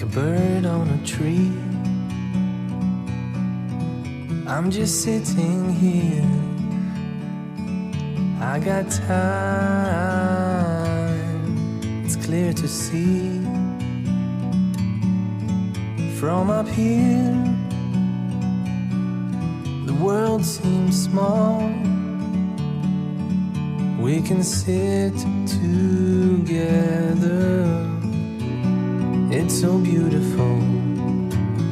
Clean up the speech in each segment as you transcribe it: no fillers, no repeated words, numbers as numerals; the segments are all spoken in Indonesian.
bird on a tree. I'm just sitting here. I got time. It's clear to see from up here. The world seems small. We can sit together. It's so beautiful,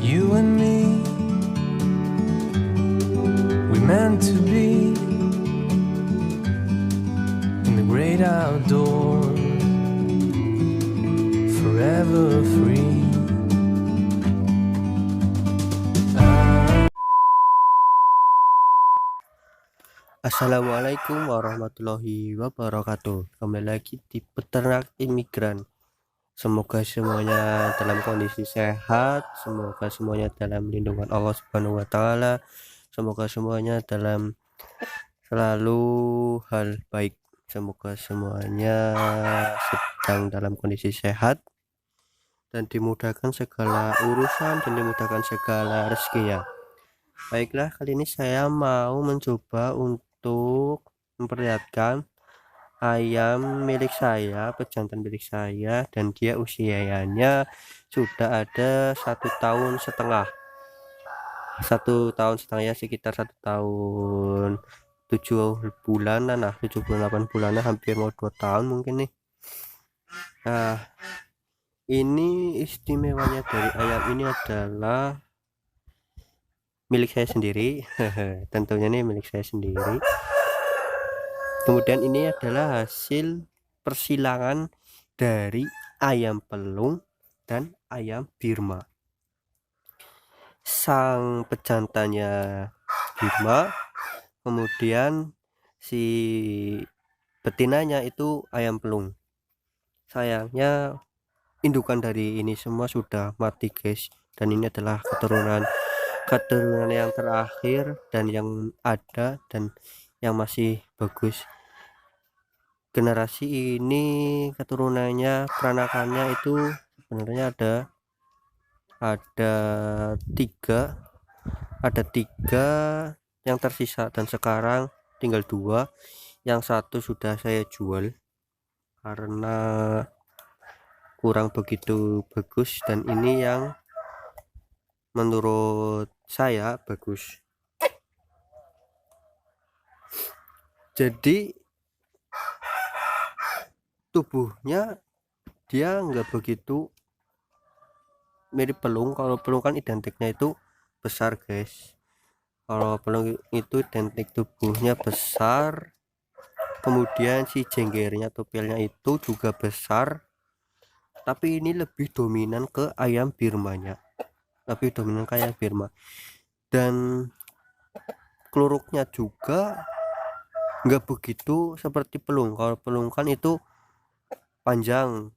you and me. We meant to be in the great outdoors, forever free. Assalamualaikum warahmatullahi wabarakatuh. Kembali lagi di Peternak Imigran. Semoga semuanya dalam kondisi sehat, semoga semuanya dalam lindungan Allah Subhanahu wa taala. Semoga semuanya dalam selalu hal baik. Semoga semuanya sedang dalam kondisi sehat dan dimudahkan segala urusan dan dimudahkan segala rezekinya. Baiklah, kali ini saya mau mencoba untuk memperlihatkan ayam milik saya, pejantan milik saya, dan dia usianya sudah ada 1,5 tahun. 1,5 tahun ya, sekitar 1 tahun 7 bulanan lah, 7 8 bulanan, hampir mau 2 tahun mungkin nih. Nah, ini istimewanya dari ayam ini adalah milik saya sendiri. Tentunya ini milik saya sendiri. Kemudian ini adalah hasil persilangan dari ayam pelung dan ayam Birma. Sang pejantannya Birma, kemudian si betinanya itu ayam pelung. Sayangnya indukan dari ini semua sudah mati guys, dan ini adalah keturunan yang terakhir dan yang ada dan yang masih bagus. Generasi ini keturunannya, peranakannya itu sebenarnya ada tiga yang tersisa, dan sekarang tinggal 2. Yang satu sudah saya jual karena kurang begitu bagus, dan ini yang menurut saya bagus. Jadi tubuhnya dia nggak begitu mirip pelung. Kalau pelung kan identiknya itu besar guys. Kalau pelung itu identik tubuhnya besar, kemudian si jenggernya atau pilnya itu juga besar. Tapi ini lebih dominan ke ayam Birmanya, dan keluruknya juga nggak begitu seperti pelung. Kalau pelung kan itu panjang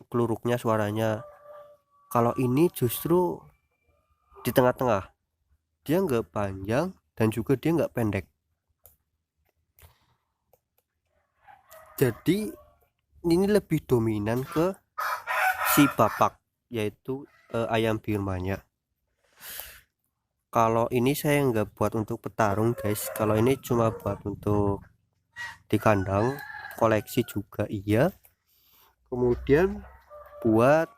keluruknya, suaranya. Kalau ini justru di tengah-tengah, dia nggak panjang dan juga dia nggak pendek. Jadi ini lebih dominan ke si bapak, yaitu ayam Birmanya. Kalau ini saya nggak buat untuk petarung guys, kalau ini cuma buat untuk di kandang, koleksi juga iya, kemudian buat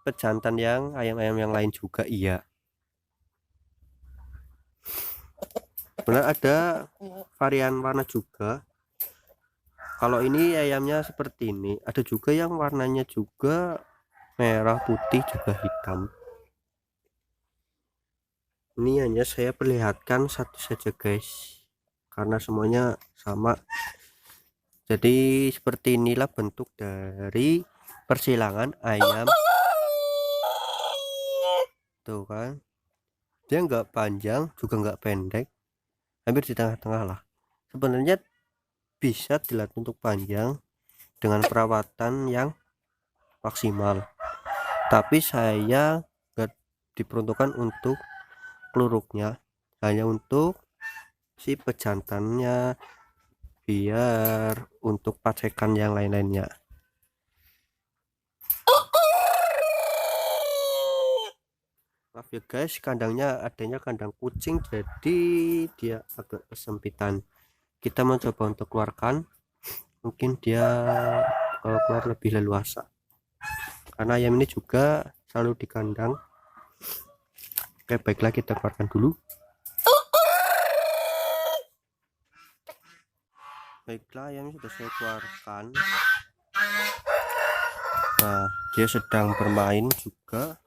pejantan yang ayam-ayam yang lain juga iya. Benar, ada varian warna juga. Kalau ini ayamnya seperti ini, ada juga yang warnanya juga merah, putih, juga hitam. Ini hanya saya perlihatkan satu saja guys, karena semuanya sama. Jadi seperti inilah bentuk dari persilangan ayam. Tuh kan, dia nggak panjang juga nggak pendek, hampir di tengah-tengah lah. Sebenarnya bisa dilatih untuk panjang dengan perawatan yang maksimal, tapi saya nggak diperuntukkan untuk keluruknya, hanya untuk si pejantannya, biar untuk pacekan yang lain-lainnya. Maaf ya guys, kandangnya adanya kandang kucing, jadi dia agak kesempitan. Kita mencoba untuk keluarkan, mungkin dia kalau keluar lebih leluasa, karena ayam ini juga selalu di kandang. Oke, baiklah, kita keluarkan dulu. Baiklah, ayam sudah saya keluarkan. Nah, dia sedang bermain juga,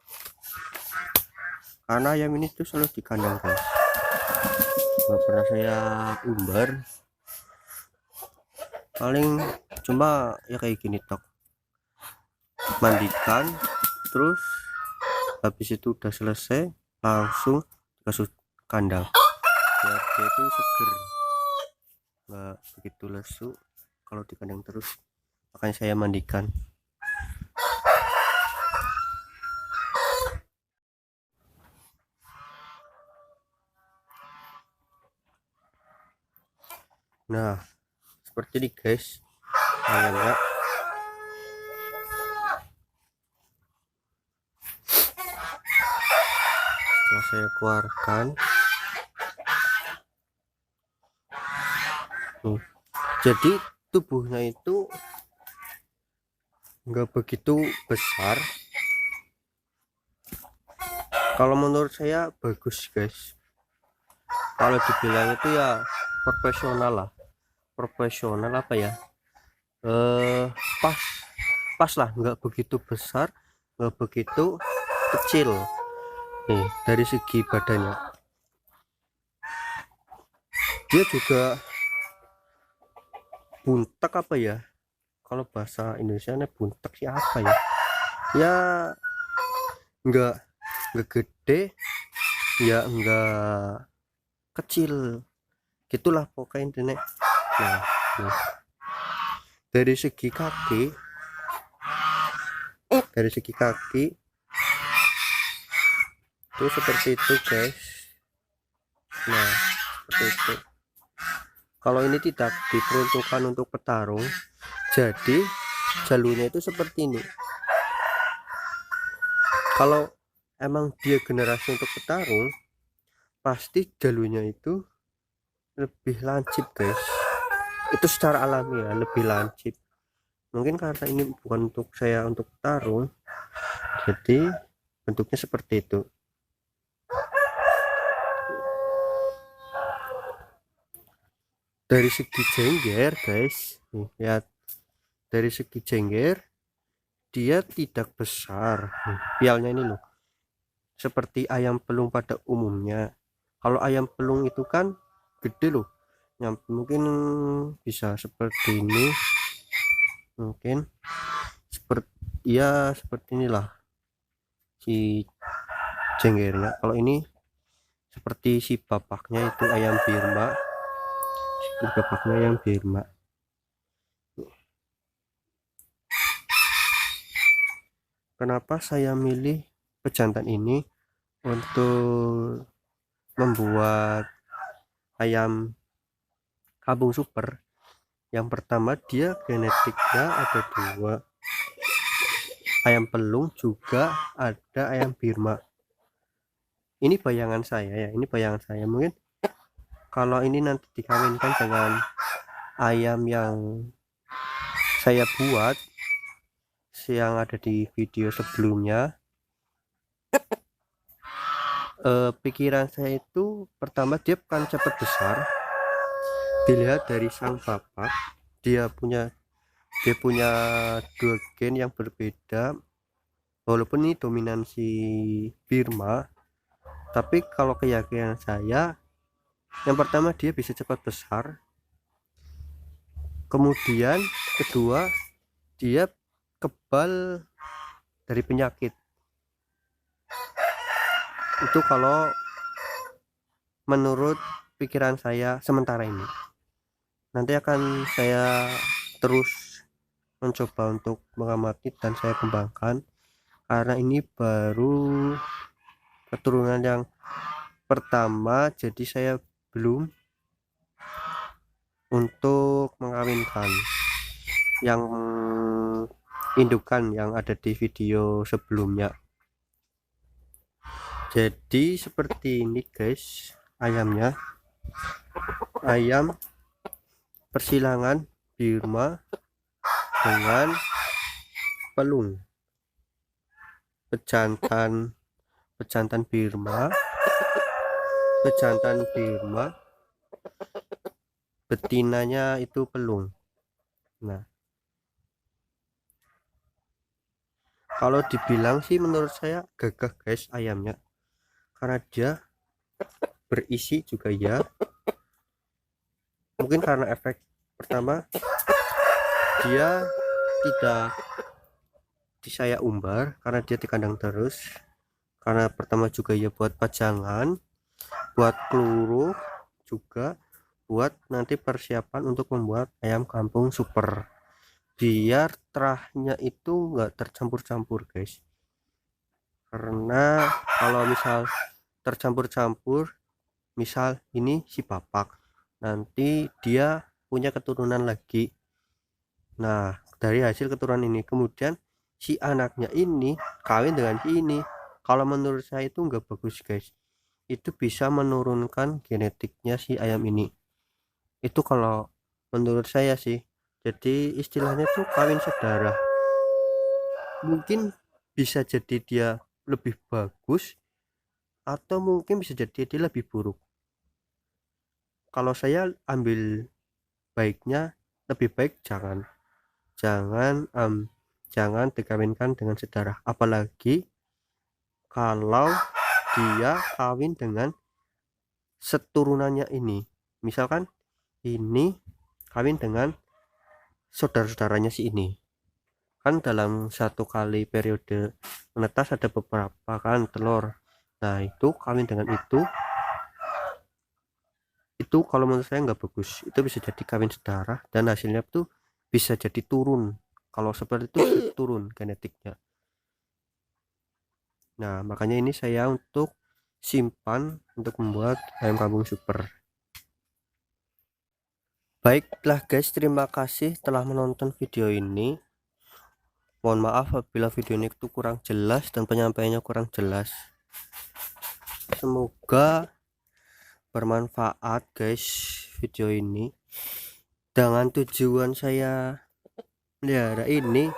karena ayam ini tuh selalu di kandang guys. Nggak pernah saya umbar, paling cuma ya kayak gini tok, mandikan, terus habis itu udah selesai langsung kasih kandang biar dia itu seger, nggak begitu lesu kalau di kandang terus, makanya saya mandikan. Nah, seperti ini guys ayamnya. Setelah saya keluarkan, jadi tubuhnya itu nggak begitu besar. Kalau menurut saya bagus guys, kalau dibilang itu ya profesional lah, profesional apa ya, pas pas lah, nggak begitu besar, nggak begitu kecil. Nih dari segi badannya dia juga buntek apa ya, kalau bahasa Indonesia nya buntek sih apa ya, ya nggak gede ya enggak kecil gitulah pokoknya intinya. Nah, dari segi kaki, itu seperti itu guys. Nah, seperti itu. Kalau ini tidak diperuntukkan untuk petarung, jadi jalurnya itu seperti ini. Kalau emang dia generasi untuk petarung, pasti jalurnya itu lebih lancip guys, itu secara alami ya, lebih lancip. Mungkin karena ini bukan untuk saya untuk petarung, jadi bentuknya seperti itu. Dari segi jengger guys, nih lihat, dari segi jengger dia tidak besar. Nih, pialnya ini loh, seperti ayam pelung pada umumnya. Kalau ayam pelung itu kan gede loh, yang mungkin bisa seperti ini, mungkin seperti ya seperti inilah si jenggernya. Kalau ini seperti si bapaknya itu ayam Birma, si bapaknya ayam Birma. Kenapa saya milih pejantan ini untuk membuat ayam kampung super? Yang pertama, dia genetiknya ada dua, ayam pelung juga ada ayam Birma. Ini bayangan saya ya, ini bayangan saya. Mungkin kalau ini nanti dikawinkan dengan ayam yang saya buat yang ada di video sebelumnya, pikiran saya itu pertama, dia bukan cepat besar. Dilihat dari sang bapak, dia punya dua gen yang berbeda, walaupun ini dominansi Birma, tapi kalau keyakinan saya, yang pertama dia bisa cepat besar, kemudian kedua dia kebal dari penyakit. Itu kalau menurut pikiran saya sementara ini. Nanti akan saya terus mencoba untuk mengamati dan saya kembangkan, karena ini baru keturunan yang pertama, jadi saya belum untuk mengawinkan yang indukan yang ada di video sebelumnya. Jadi seperti ini guys ayamnya, ayam persilangan Birma dengan pelung, pejantan Birma, betinanya itu pelung. Nah, kalau dibilang sih menurut saya gagah guys ayamnya, karena dia berisi juga ya. Mungkin karena efek pertama dia tidak saya umbar karena dia di kandang terus, karena pertama juga ya buat pajangan, buat keluru, juga buat nanti persiapan untuk membuat ayam kampung super, biar terahnya itu enggak tercampur-campur guys. Karena kalau misal tercampur-campur, misal ini si papak, nanti dia punya keturunan lagi. Nah, dari hasil keturunan ini kemudian si anaknya ini kawin dengan si ini. Kalau menurut saya itu enggak bagus guys. Itu bisa menurunkan genetiknya si ayam ini. Itu kalau menurut saya sih. Jadi istilahnya tuh kawin saudara. Mungkin bisa jadi dia lebih bagus, atau mungkin bisa jadi dia lebih buruk. Kalau saya ambil baiknya, lebih baik jangan dikawinkan dengan saudara, apalagi kalau dia kawin dengan seturunannya ini. Misalkan ini kawin dengan saudara-saudaranya si ini, kan dalam satu kali periode menetas ada beberapa kan telur. Nah, itu kawin dengan itu kalau menurut saya nggak bagus. Itu bisa jadi kawin saudara dan hasilnya tuh bisa jadi turun. Kalau seperti itu turun genetiknya. Nah, makanya ini saya untuk simpan untuk membuat ayam kampung super. Baiklah guys, terima kasih telah menonton video ini. Mohon maaf apabila video ini itu kurang jelas dan penyampaiannya kurang jelas. Semoga bermanfaat guys video ini. Dengan tujuan saya melihara ini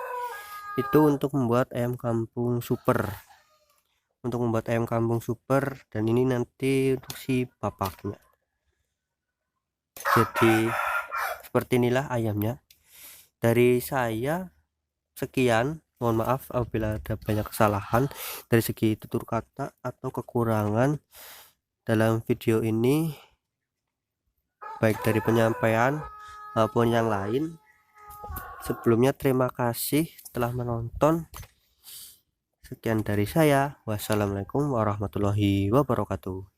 itu untuk membuat ayam kampung super. Dan ini nanti untuk si bapaknya. Jadi seperti inilah ayamnya. Dari saya sekian, mohon maaf apabila ada banyak kesalahan dari segi tutur kata atau kekurangan dalam video ini, baik dari penyampaian maupun yang lain. Sebelumnya terima kasih telah menonton. Sekian dari saya. Wassalamualaikum warahmatullahi wabarakatuh.